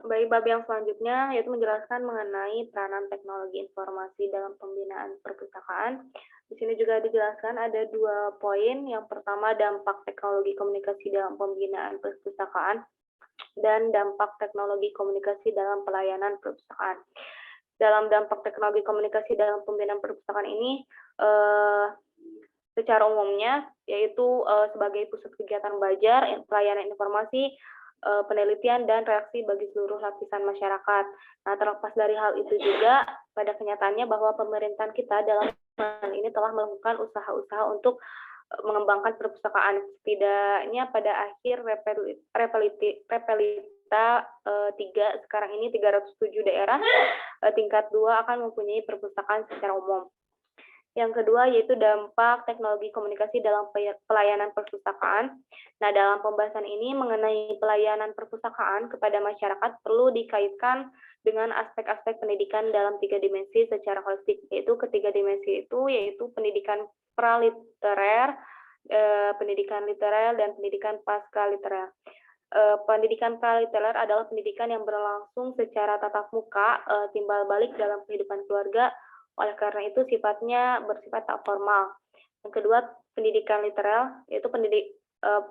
Baik, bab yang selanjutnya yaitu menjelaskan mengenai peranan teknologi informasi dalam pembinaan perpustakaan. Di sini juga dijelaskan ada 2 poin. Yang pertama, dampak teknologi komunikasi dalam pembinaan perpustakaan dan dampak teknologi komunikasi dalam pelayanan perpustakaan. Dalam dampak teknologi komunikasi dalam pembinaan perpustakaan ini, secara umumnya yaitu sebagai pusat kegiatan belajar, pelayanan informasi, penelitian, dan reaksi bagi seluruh lapisan masyarakat. Nah, terlepas dari hal itu juga, pada kenyataannya bahwa pemerintahan kita dalam hal ini telah melakukan usaha-usaha untuk mengembangkan perpustakaan. Setidaknya pada akhir Repelita 3, sekarang ini 307 daerah tingkat 2 akan mempunyai perpustakaan secara umum. Yang kedua yaitu dampak teknologi komunikasi dalam pelayanan perpustakaan. Nah, dalam pembahasan ini mengenai pelayanan perpustakaan kepada masyarakat perlu dikaitkan dengan aspek-aspek pendidikan dalam 3 dimensi secara holistik, yaitu ketiga dimensi itu yaitu pendidikan praliterer, pendidikan literer, dan pendidikan pasca literer. Pendidikan praliterer adalah pendidikan yang berlangsung secara tatap muka, timbal balik dalam kehidupan keluarga. Oleh karena itu sifatnya bersifat tak formal. Yang kedua, pendidikan literal, yaitu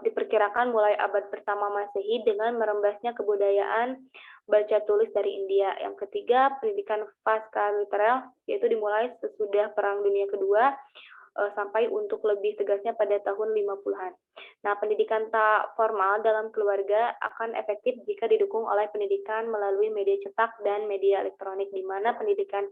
diperkirakan mulai abad pertama Masehi dengan merembasnya kebudayaan baca tulis dari India. Yang ketiga, pendidikan pasca literal, yaitu dimulai sesudah Perang Dunia Kedua sampai untuk lebih tegasnya pada tahun 50-an. Nah, pendidikan tak formal dalam keluarga akan efektif jika didukung oleh pendidikan melalui media cetak dan media elektronik, di mana pendidikan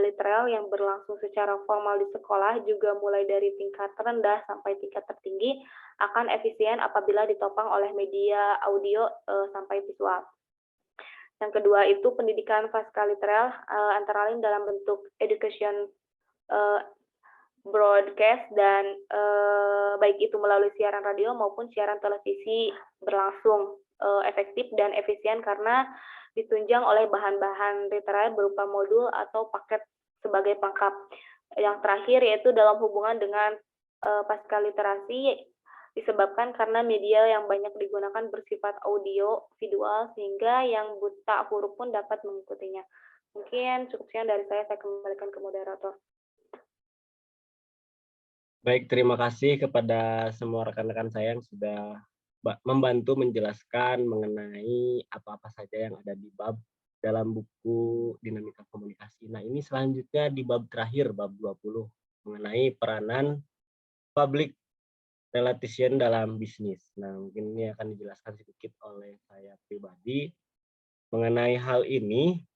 literal yang berlangsung secara formal di sekolah juga mulai dari tingkat terendah sampai tingkat tertinggi akan efisien apabila ditopang oleh media audio sampai visual. Yang kedua itu pendidikan pasca literal, antara lain dalam bentuk education broadcast dan baik itu melalui siaran radio maupun siaran televisi berlangsung efektif dan efisien karena ditunjang oleh bahan-bahan literer berupa modul atau paket sebagai pelengkap. Yang terakhir yaitu dalam hubungan dengan pasca literasi disebabkan karena media yang banyak digunakan bersifat audio, visual, sehingga yang buta huruf pun dapat mengikutinya. Mungkin cukup sekian dari saya kembalikan ke moderator. Baik, terima kasih kepada semua rekan-rekan saya yang sudah membantu menjelaskan mengenai apa-apa saja yang ada di bab dalam buku Dinamika Komunikasi. Nah, ini selanjutnya di bab terakhir, bab 20, mengenai peranan public relation dalam bisnis. Nah, mungkin ini akan dijelaskan sedikit oleh saya pribadi. Mengenai hal ini,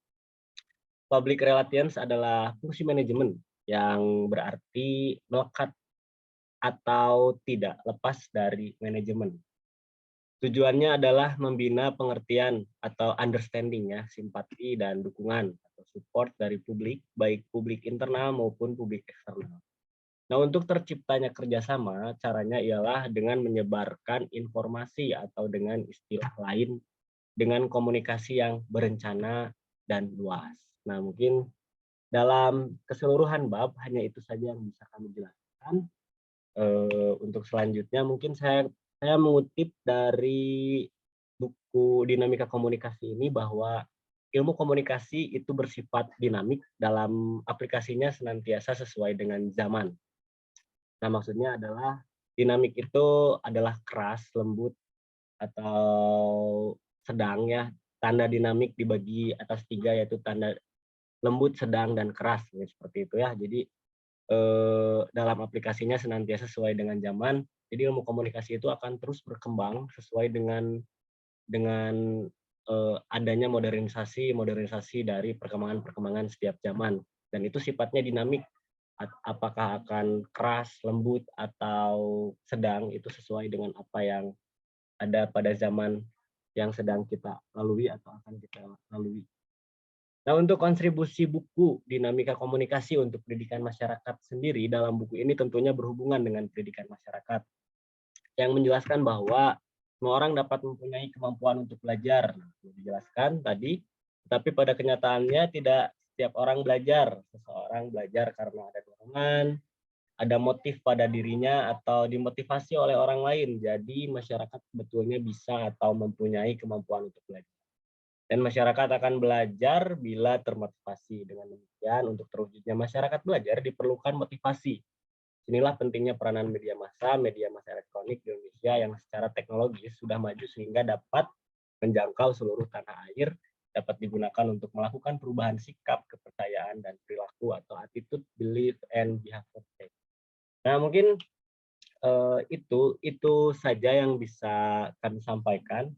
public relations adalah fungsi manajemen yang berarti melekat atau tidak lepas dari manajemen. Tujuannya adalah membina pengertian atau understanding ya, simpati dan dukungan atau support dari publik, baik publik internal maupun publik eksternal. Nah, untuk terciptanya kerjasama, caranya ialah dengan menyebarkan informasi atau dengan istilah lain, dengan komunikasi yang berencana dan luas. Nah, mungkin dalam keseluruhan bab hanya itu saja yang bisa kami jelaskan. Untuk selanjutnya mungkin saya mengutip dari buku Dinamika Komunikasi ini bahwa ilmu komunikasi itu bersifat dinamik dalam aplikasinya senantiasa sesuai dengan zaman. Nah, maksudnya adalah dinamik itu adalah keras, lembut, atau sedang ya. Tanda dinamik dibagi atas 3 yaitu tanda lembut, sedang, dan keras. Ya, seperti itu ya. Jadi dalam aplikasinya senantiasa sesuai dengan zaman. Jadi ilmu komunikasi itu akan terus berkembang sesuai dengan adanya modernisasi dari perkembangan setiap zaman. Dan itu sifatnya dinamik. Apakah akan keras, lembut, atau sedang, itu sesuai dengan apa yang ada pada zaman yang sedang kita lalui atau akan kita lalui. Nah, untuk kontribusi buku Dinamika Komunikasi untuk pendidikan masyarakat sendiri dalam buku ini tentunya berhubungan dengan pendidikan masyarakat yang menjelaskan bahwa semua orang dapat mempunyai kemampuan untuk belajar. Dijelaskan tadi, tetapi pada kenyataannya tidak setiap orang belajar. Seseorang belajar karena ada dorongan, ada motif pada dirinya, atau dimotivasi oleh orang lain. Jadi masyarakat sebetulnya bisa atau mempunyai kemampuan untuk belajar. Dan masyarakat akan belajar bila termotivasi. Dengan demikian, untuk terwujudnya masyarakat belajar diperlukan motivasi. Inilah pentingnya peranan media massa elektronik di Indonesia yang secara teknologis sudah maju sehingga dapat menjangkau seluruh tanah air, dapat digunakan untuk melakukan perubahan sikap, kepercayaan, dan perilaku atau attitude, belief, and behavior. Nah, mungkin itu saja yang bisa kami sampaikan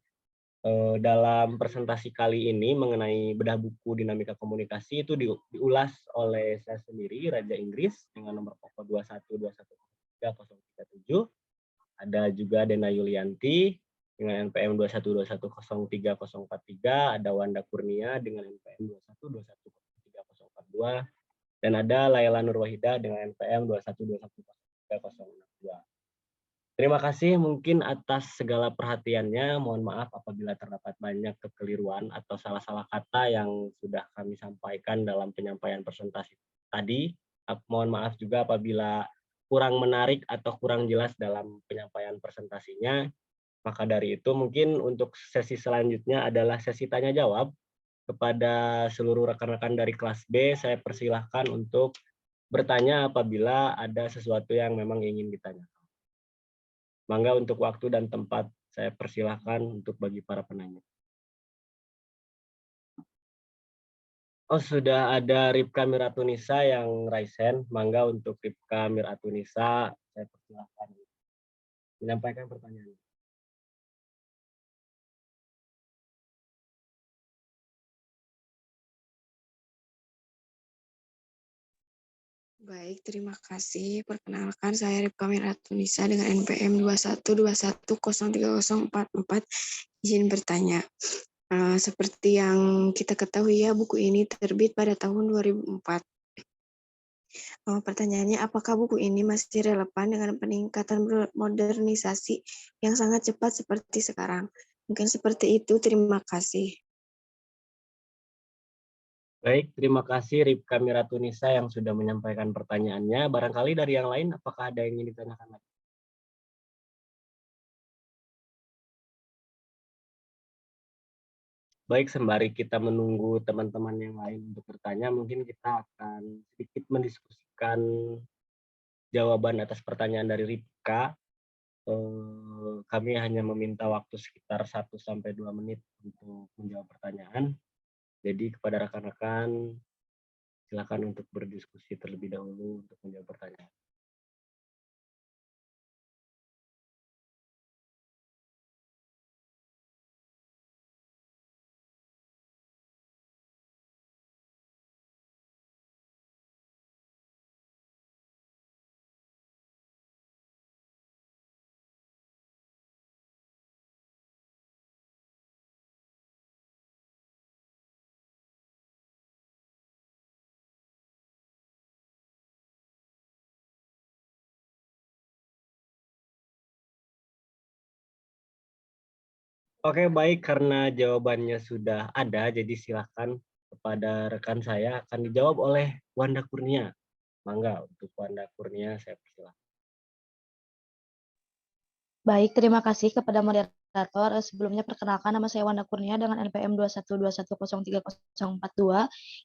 dalam presentasi kali ini mengenai bedah buku Dinamika Komunikasi. Itu diulas oleh saya sendiri, Raja Inggris, dengan nomor pokok 21210337. Ada juga Dena Yulianti dengan NPM 21210343, ada Wanda Kurnia dengan NPM 21210342, dan ada Laila Nurwahida dengan NPM 21210362. Terima kasih mungkin atas segala perhatiannya. Mohon maaf apabila terdapat banyak kekeliruan atau salah-salah kata yang sudah kami sampaikan dalam penyampaian presentasi tadi. Mohon maaf juga apabila kurang menarik atau kurang jelas dalam penyampaian presentasinya. Maka dari itu mungkin untuk sesi selanjutnya adalah sesi tanya jawab. Kepada seluruh rekan-rekan dari kelas B, saya persilahkan untuk bertanya apabila ada sesuatu yang memang ingin ditanyakan. Mangga untuk waktu dan tempat saya persilahkan untuk bagi para penanya. Oh, sudah ada Ripka Miratunisa yang raisen. Mangga untuk Ripka Miratunisa, saya persilahkan menyampaikan pertanyaan. Baik, terima kasih. Perkenalkan, saya Ripka Miratunisa dengan NPM 2121030444. Izin bertanya. Seperti yang kita ketahui ya, buku ini terbit pada tahun 2004. Pertanyaannya, apakah buku ini masih relevan dengan peningkatan modernisasi yang sangat cepat seperti sekarang? Mungkin seperti itu, terima kasih. Baik, terima kasih Ripka Miratunisa yang sudah menyampaikan pertanyaannya. Barangkali dari yang lain, apakah ada yang ingin ditanyakan lagi? Baik, sembari kita menunggu teman-teman yang lain untuk bertanya, mungkin kita akan sedikit mendiskusikan jawaban atas pertanyaan dari Ripka. Kami hanya meminta waktu sekitar 1-2 menit untuk menjawab pertanyaan. Jadi kepada rekan-rekan, silakan untuk berdiskusi terlebih dahulu untuk menjawab pertanyaan. Oke, baik, karena jawabannya sudah ada, jadi silakan kepada rekan saya akan dijawab oleh Wanda Kurnia. Mangga untuk Wanda Kurnia saya persilahkan. Baik, terima kasih kepada moderator. Sebelumnya perkenalkan nama saya Wanda Kurnia dengan NPM 212103042.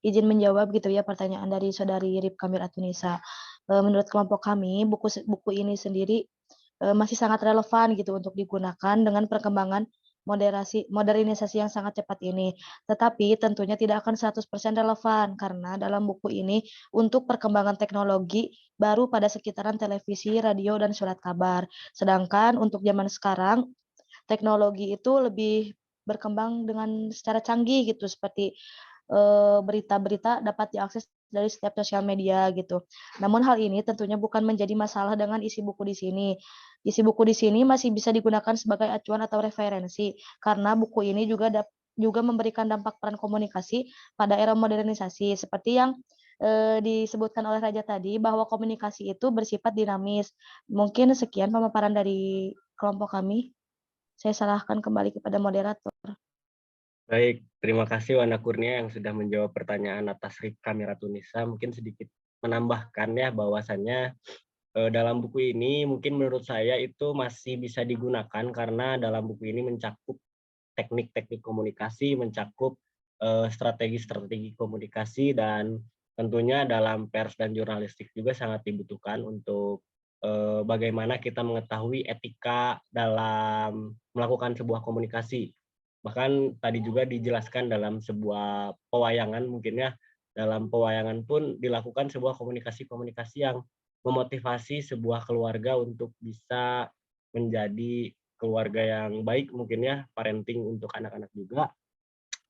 Izin menjawab gitu ya pertanyaan dari Saudari Ripka Miratunisa. Menurut kelompok kami, buku ini sendiri masih sangat relevan gitu untuk digunakan dengan perkembangan modernisasi yang sangat cepat ini. Tetapi tentunya tidak akan 100% relevan karena dalam buku ini untuk perkembangan teknologi baru pada sekitaran televisi, radio, dan surat kabar. Sedangkan untuk zaman sekarang teknologi itu lebih berkembang dengan secara canggih gitu seperti berita-berita dapat diakses dari setiap sosial media gitu. Namun hal ini tentunya bukan menjadi masalah dengan isi buku di sini. Isi buku di sini masih bisa digunakan sebagai acuan atau referensi karena buku ini juga memberikan dampak peran komunikasi pada era modernisasi seperti yang disebutkan oleh Raja tadi bahwa komunikasi itu bersifat dinamis. Mungkin sekian pemaparan dari kelompok kami. Saya serahkan kembali kepada moderator. Baik, terima kasih Wanda Kurnia yang sudah menjawab pertanyaan atas Ripka Miratunisa. Mungkin sedikit menambahkan ya bahwasannya dalam buku ini mungkin menurut saya itu masih bisa digunakan karena dalam buku ini mencakup teknik-teknik komunikasi, mencakup strategi-strategi komunikasi, dan tentunya dalam pers dan jurnalistik juga sangat dibutuhkan untuk bagaimana kita mengetahui etika dalam melakukan sebuah komunikasi. Bahkan tadi juga dijelaskan dalam sebuah pewayangan mungkin ya, dalam pewayangan pun dilakukan sebuah komunikasi-komunikasi yang memotivasi sebuah keluarga untuk bisa menjadi keluarga yang baik mungkin ya, parenting untuk anak-anak juga.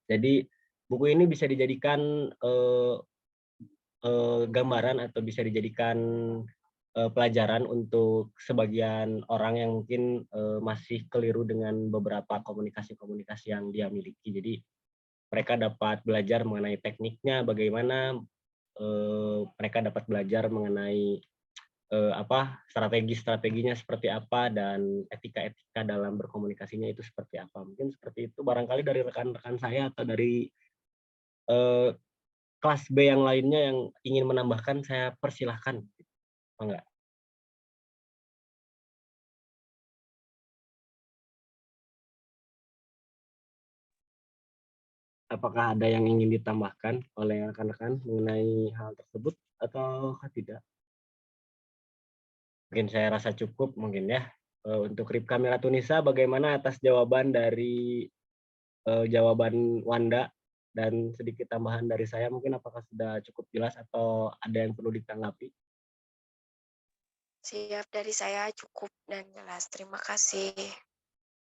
Jadi buku ini bisa dijadikan gambaran atau bisa dijadikan pelajaran untuk sebagian orang yang mungkin masih keliru dengan beberapa komunikasi-komunikasi yang dia miliki. Jadi mereka dapat belajar mengenai tekniknya, bagaimana mereka dapat belajar mengenai strategi-strateginya seperti apa, dan etika-etika dalam berkomunikasinya itu seperti apa. Mungkin seperti itu barangkali dari rekan-rekan saya atau dari kelas B yang lainnya yang ingin menambahkan, saya persilahkan. Enggak. Apakah ada yang ingin ditambahkan oleh rekan-rekan mengenai hal tersebut atau tidak? Mungkin saya rasa cukup mungkin ya. Untuk Ripka Miratunisa, bagaimana atas jawaban dari jawaban Wanda dan sedikit tambahan dari saya, mungkin apakah sudah cukup jelas atau ada yang perlu ditanggapi? Siap, dari saya cukup dan jelas. Terima kasih.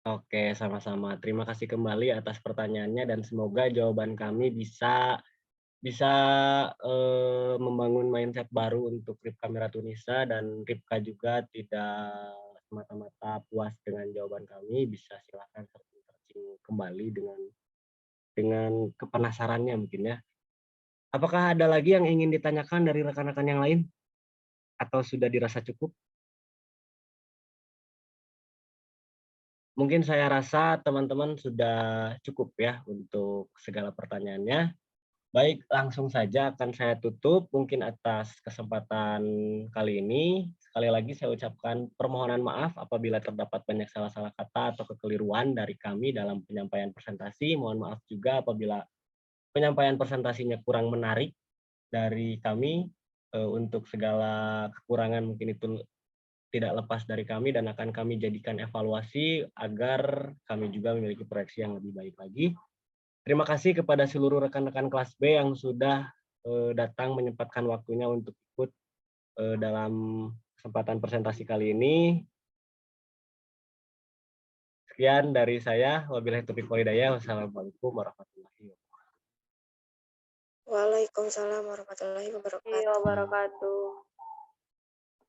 Oke, sama-sama. Terima kasih kembali atas pertanyaannya dan semoga jawaban kami bisa membangun mindset baru untuk Ripka Miratunisa, dan Ripka juga tidak semata-mata puas dengan jawaban kami, bisa silakan searching kembali dengan kepenasarannya mungkin ya. Apakah ada lagi yang ingin ditanyakan dari rekan-rekan yang lain atau sudah dirasa cukup? Mungkin saya rasa teman-teman sudah cukup ya untuk segala pertanyaannya. Baik, langsung saja akan saya tutup mungkin atas kesempatan kali ini. Sekali lagi saya ucapkan permohonan maaf apabila terdapat banyak salah-salah kata atau kekeliruan dari kami dalam penyampaian presentasi. Mohon maaf juga apabila penyampaian presentasinya kurang menarik dari kami. Untuk segala kekurangan mungkin itu tidak lepas dari kami dan akan kami jadikan evaluasi agar kami juga memiliki proyeksi yang lebih baik lagi. Terima kasih kepada seluruh rekan-rekan kelas B yang sudah datang menyempatkan waktunya untuk ikut dalam kesempatan presentasi kali ini. Sekian dari saya. Wabillahi taufiq wal hidayah. Wassalamualaikum warahmatullahi wabarakatuh. Waalaikumsalam warahmatullahi wabarakatuh. Wabarakatuh.